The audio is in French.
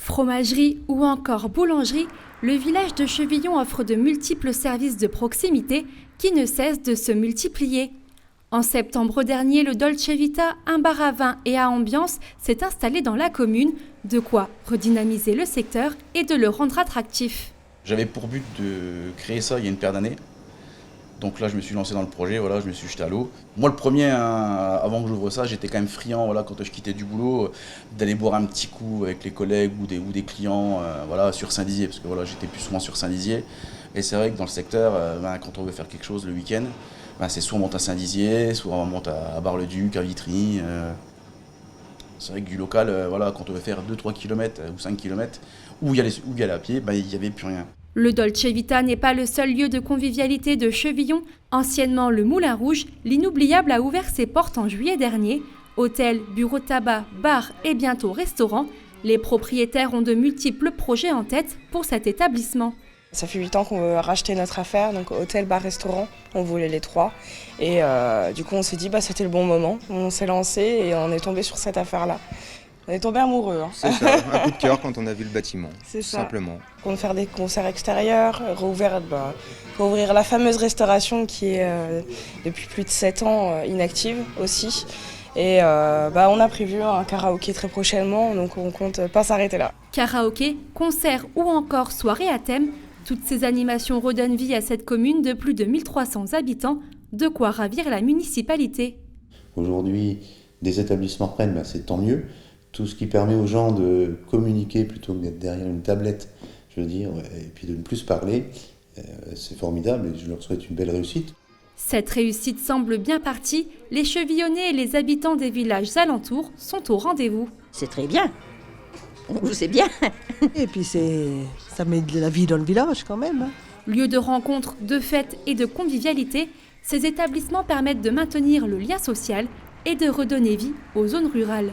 Fromagerie ou encore boulangerie, le village de Chevillon offre de multiples services de proximité qui ne cessent de se multiplier. En septembre dernier, le Dolce Vita, un bar à vin et à ambiance, s'est installé dans la commune, de quoi redynamiser le secteur et de le rendre attractif. J'avais pour but de créer ça il y a une paire d'années. Donc là, je me suis lancé dans le projet, voilà, je me suis jeté à l'eau. Moi, le premier, avant que j'ouvre ça, j'étais quand même friand, voilà, quand je quittais du boulot, d'aller boire un petit coup avec les collègues ou des clients, voilà, sur Saint-Dizier, parce que voilà, j'étais plus souvent sur Saint-Dizier. Et c'est vrai que dans le secteur, quand on veut faire quelque chose le week-end, c'est soit on monte à Saint-Dizier, soit on monte à Bar-le-Duc, à Vitry. C'est vrai que du local, voilà, quand on veut faire 2-3 km ou 5 km, où y aller à pied, il n'y avait plus rien. Le Dolce Vita n'est pas le seul lieu de convivialité de Chevillon. Anciennement le Moulin Rouge, l'inoubliable a ouvert ses portes en juillet dernier. Hôtel, bureau de tabac, bar et bientôt restaurant. Les propriétaires ont de multiples projets en tête pour cet établissement. Ça fait 8 ans qu'on veut racheter notre affaire, donc hôtel, bar, restaurant, on voulait les 3. Et du coup on s'est dit c'était le bon moment, on s'est lancé et on est tombé sur cette affaire-là. On est tombé amoureux. C'est ça, un coup de cœur quand on a vu le bâtiment, c'est ça. Simplement. On va faire des concerts extérieurs, rouvrir la fameuse restauration qui est depuis plus de 7 ans inactive aussi. Et on a prévu un karaoké très prochainement, donc on compte pas s'arrêter là. Karaoké, concerts ou encore soirées à thème, toutes ces animations redonnent vie à cette commune de plus de 1300 habitants, de quoi ravir la municipalité. Aujourd'hui, des établissements prennent, c'est tant mieux. Tout ce qui permet aux gens de communiquer plutôt que d'être derrière une tablette, je veux dire, et puis de ne plus se parler, c'est formidable et je leur souhaite une belle réussite. Cette réussite semble bien partie. Les Chevillonnais et les habitants des villages alentours sont au rendez-vous. C'est très bien. C'est bien. Et puis ça met de la vie dans le village quand même. Lieu de rencontre, de fêtes et de convivialité, ces établissements permettent de maintenir le lien social et de redonner vie aux zones rurales.